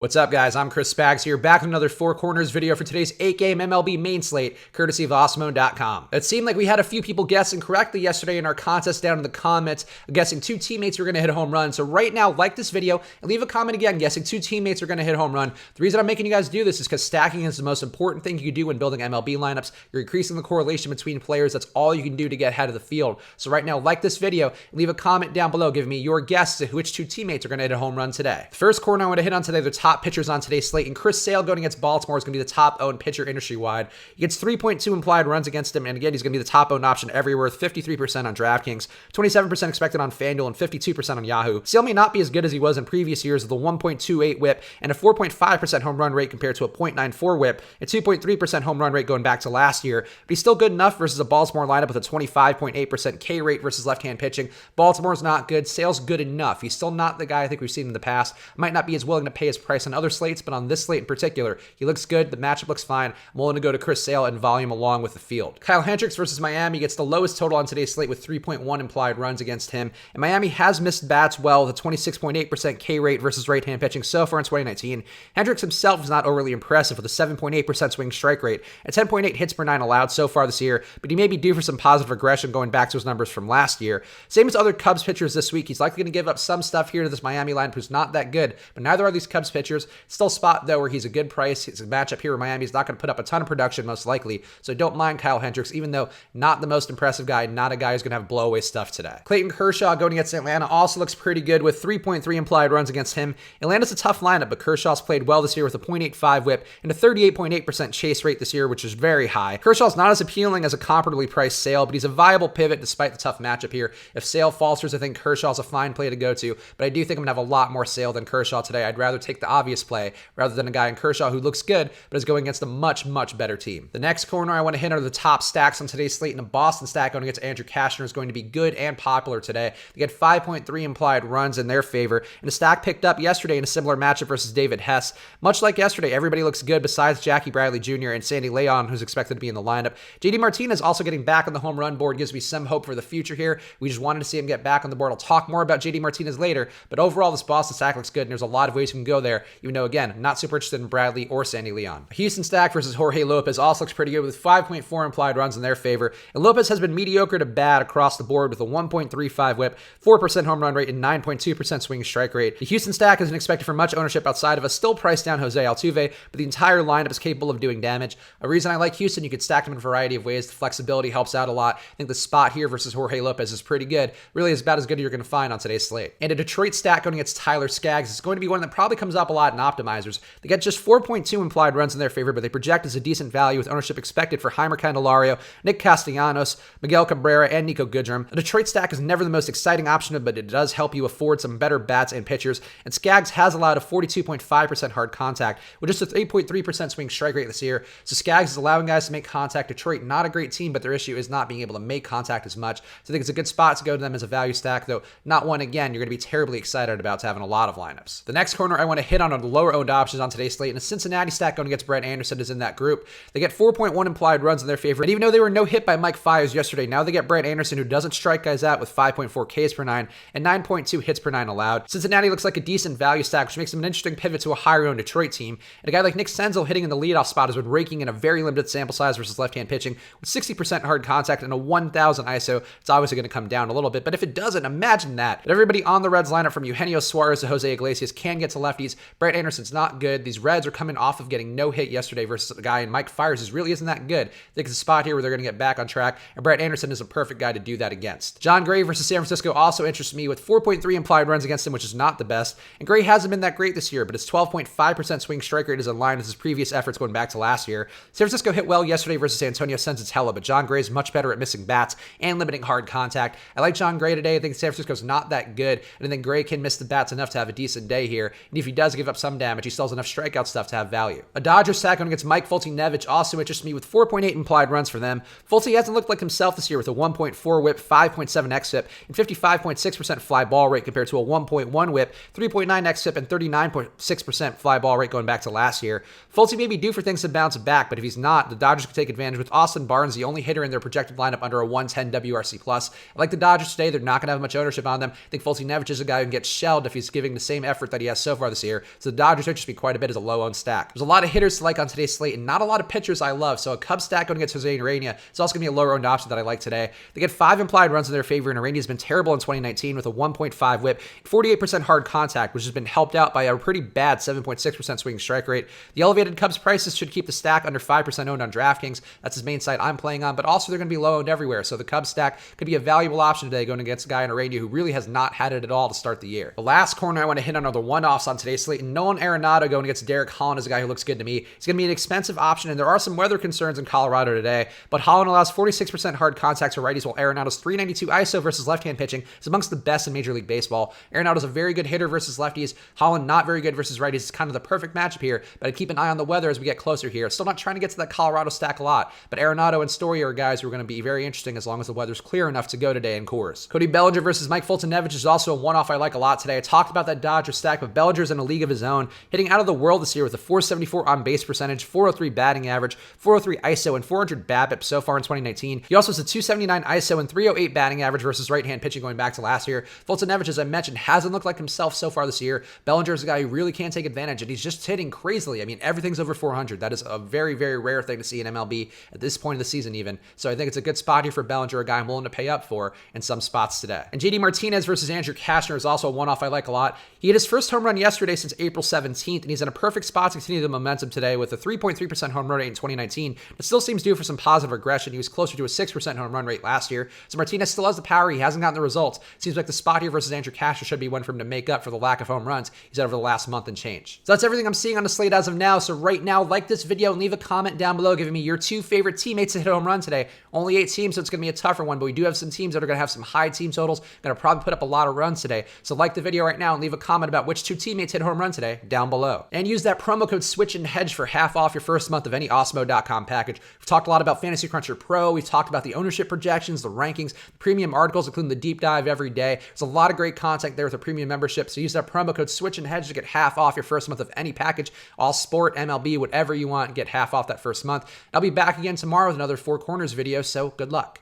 What's up, guys? I'm Chris Spags here, back with another Four Corners video for today's 8-game MLB main slate, courtesy of Awesemo.com. It seemed like we had a few people guessing correctly yesterday in our contest down in the comments, guessing two teammates were going to hit a home run. So right now, like this video and leave a comment again guessing two teammates are going to hit a home run. The reason I'm making you guys do this is because stacking is the most important thing you can do when building MLB lineups. You're increasing the correlation between players. That's all you can do to get ahead of the field. So right now, like this video and leave a comment down below giving me your guess to which two teammates are going to hit a home run today. The first corner I want to hit on today, the top pitchers on today's slate, and Chris Sale going against Baltimore is going to be the top owned pitcher industry-wide. He gets 3.2 implied runs against him, and again, he's going to be the top owned option everywhere with 53% on DraftKings, 27% expected on FanDuel, and 52% on Yahoo. Sale may not be as good as he was in previous years with a 1.28 whip and a 4.5% home run rate compared to a 0.94 whip and 2.3% home run rate going back to last year, but he's still good enough versus a Baltimore lineup with a 25.8% K rate versus left-hand pitching. Baltimore's not good. Sale's good enough. He's still not the guy I think we've seen in the past. Might not be as willing to pay his price on other slates, but on this slate in particular, he looks good. The matchup looks fine. I'm willing to go to Chris Sale and volume along with the field. Kyle Hendricks versus Miami gets the lowest total on today's slate with 3.1 implied runs against him. And Miami has missed bats well with a 26.8% K rate versus right-hand pitching so far in 2019. Hendricks himself is not overly impressive with a 7.8% swing strike rate and 10.8 hits per nine allowed so far this year, but he may be due for some positive regression going back to his numbers from last year. Same as other Cubs pitchers this week, he's likely going to give up some stuff here to this Miami lineup who's not that good, but neither are these Cubs pitchers. Still a spot though where he's a good price. It's a matchup here where Miami's not going to put up a ton of production most likely, so don't mind Kyle Hendricks, even though not the most impressive guy, not a guy who's going to have blowaway stuff today. Clayton Kershaw going against Atlanta also looks pretty good with 3.3 implied runs against him. Atlanta's a tough lineup, but Kershaw's played well this year with a 0.85 whip and a 38.8% chase rate this year, which is very high. Kershaw's not as appealing as a comparably priced Sale, but he's a viable pivot despite the tough matchup here. If Sale falters, I think Kershaw's a fine play to go to, but I do think I'm going to have a lot more Sale than Kershaw today. I'd rather take the obvious play rather than a guy in Kershaw who looks good, but is going against a much, much better team. The next corner I want to hit are the top stacks on today's slate, and a Boston stack going against Andrew Cashner is going to be good and popular today. They get 5.3 implied runs in their favor, and a stack picked up yesterday in a similar matchup versus David Hess. Much like yesterday, everybody looks good besides Jackie Bradley Jr. and Sandy Leon, who's expected to be in the lineup. JD Martinez also getting back on the home run board gives me some hope for the future here. We just wanted to see him get back on the board. I'll talk more about JD Martinez later, but overall, this Boston stack looks good, and there's a lot of ways you can go there, even though, again, I'm not super interested in Bradley or Sandy Leon. Houston stack versus Jorge Lopez also looks pretty good with 5.4 implied runs in their favor, and Lopez has been mediocre to bad across the board with a 1.35 whip, 4% home run rate, and 9.2% swing strike rate. The Houston stack isn't expected for much ownership outside of a still priced down Jose Altuve, but the entire lineup is capable of doing damage. A reason I like Houston, you could stack them in a variety of ways. The flexibility helps out a lot. I think the spot here versus Jorge Lopez is pretty good. Really is about as good as you're going to find on today's slate. And a Detroit stack going against Tyler Skaggs is going to be one that probably comes up a lot in optimizers. They get just 4.2 implied runs in their favor, but they project as a decent value with ownership expected for Heimer Candelario, Nick Castellanos, Miguel Cabrera, and Nico Goodrum. A Detroit stack is never the most exciting option, but it does help you afford some better bats and pitchers, and Skaggs has allowed a 42.5% hard contact with just a 3.3% swing strike rate this year, so Skaggs is allowing guys to make contact. Detroit, not a great team, but their issue is not being able to make contact as much, so I think it's a good spot to go to them as a value stack, though not one, again, you're going to be terribly excited about to have in a lot of lineups. The next corner I want to hit on are the lower owned options on today's slate, and a Cincinnati stack going against Brett Anderson is in that group. They get 4.1 implied runs in their favor, and even though they were no hit by Mike Fiers yesterday, now they get Brett Anderson, who doesn't strike guys out with 5.4 Ks per nine and 9.2 hits per nine allowed. Cincinnati looks like a decent value stack, which makes them an interesting pivot to a higher owned Detroit team. And a guy like Nick Senzel hitting in the leadoff spot has been raking in a very limited sample size versus left-hand pitching with 60% hard contact and a 1,000 ISO. It's obviously going to come down a little bit, but if it doesn't, imagine that. But everybody on the Reds lineup from Eugenio Suarez to Jose Iglesias can get to lefties. Brett Anderson's not good. These Reds are coming off of getting no hit yesterday versus a guy in Mike Fiers who really isn't that good. I think it's a spot here where they're going to get back on track, and Brett Anderson is a perfect guy to do that against. John Gray versus San Francisco also interests me with 4.3 implied runs against him, which is not the best. And Gray hasn't been that great this year, but his 12.5% swing strike rate is in line with his previous efforts going back to last year. San Francisco hit well yesterday versus Antonio Senzatella, but John Gray is much better at missing bats and limiting hard contact. I like John Gray today. I think San Francisco's not that good, and I think Gray can miss the bats enough to have a decent day here. And if he does give up some damage, he still has enough strikeout stuff to have value. A Dodgers stack going against Mike Foltynewicz also interests me with 4.8 implied runs for them. Folty hasn't looked like himself this year with a 1.4 whip, 5.7 xFIP, and 55.6% fly ball rate compared to a 1.1 whip, 3.9 xFIP, and 39.6% fly ball rate going back to last year. Folty may be due for things to bounce back, but if he's not, the Dodgers could take advantage with Austin Barnes, the only hitter in their projected lineup under a 110 WRC+. I like the Dodgers today. They're not going to have much ownership on them. I think Foltynewicz is a guy who can get shelled if he's giving the same effort that he has so far this year. so the Dodgers might just be quite a bit as a low-owned stack. There's a lot of hitters to like on today's slate and not a lot of pitchers I love, so a Cubs stack going against Jose Urania is also going to be a lower-owned option that I like today. They get 5 implied runs in their favor, and Urania's been terrible in 2019 with a 1.5 whip, 48% hard contact, which has been helped out by a pretty bad 7.6% swinging strike rate. The elevated Cubs prices should keep the stack under 5% owned on DraftKings. That's his main site I'm playing on, but also they're going to be low-owned everywhere, so the Cubs stack could be a valuable option today going against a guy in Urania who really has not had it at all to start the year. The last corner I want to hit on are the one-offs on today's slate, and Nolan Arenado going against Derek Holland is a guy who looks good to me. He's going to be an expensive option, and there are some weather concerns in Colorado today, but Holland allows 46% hard contacts for righties, while Arenado's 392 ISO versus left-hand pitching is amongst the best in Major League Baseball. Arenado's a very good hitter versus lefties. Holland not very good versus righties. It's kind of the perfect matchup here, but I'd keep an eye on the weather as we get closer here. Still not trying to get to that Colorado stack a lot, but Arenado and Story are guys who are going to be very interesting as long as the weather's clear enough to go today in Coors. Cody Bellinger versus Mike Fultonevich is also a one-off I like a lot today. I talked about that Dodger stack, but Bellinger's in a league of his own, hitting out of the world this year with a 474 on-base percentage, 403 batting average, 403 ISO, and 400 BABIP so far in 2019. He also has a 279 ISO and 308 batting average versus right-hand pitching going back to last year. Fultonevich, as I mentioned, hasn't looked like himself so far this year. Bellinger is a guy who really can take advantage, and he's just hitting crazily. I mean, everything's over 400. That is a very, very rare thing to see in MLB at this point of the season even. So I think it's a good spot here for Bellinger, a guy I'm willing to pay up for in some spots today. And JD Martinez versus Andrew Kashner is also a one-off I like a lot. He hit his first home run yesterday since April 17th, and he's in a perfect spot to continue the momentum today with a 3.3% home run rate in 2019. It still seems due for some positive regression. He was closer to a 6% home run rate last year. So Martinez still has the power. He hasn't gotten the results. Seems like the spot here versus Andrew Kashner should be one for him to make up for the lack of home runs he's had over the last month and change. So that's everything I'm seeing on the slate as of now. So right now, like this video and leave a comment down below giving me your 2 favorite teammates to hit a home run today. Only 8 teams, so it's going to be a tougher one, but we do have some teams that are going to have some high team totals, going to probably put up a lot of runs today. So like the video right now and leave a comment about which 2 teammates hit a home run today down below. And use that promo code SWITCH and HEDGE for half off your first month of any Awesemo.com package. We've talked a lot about Fantasy Cruncher Pro. We've talked about the ownership projections, the rankings, the premium articles, including the deep dive every day. There's a lot of great content there with a premium membership. So use that promo code SWITCH and HEDGE to get half off your first month of any package. All sport, MLB, whatever you want, get half off that first month. I'll be back again tomorrow with another 4 Corners video, so good luck.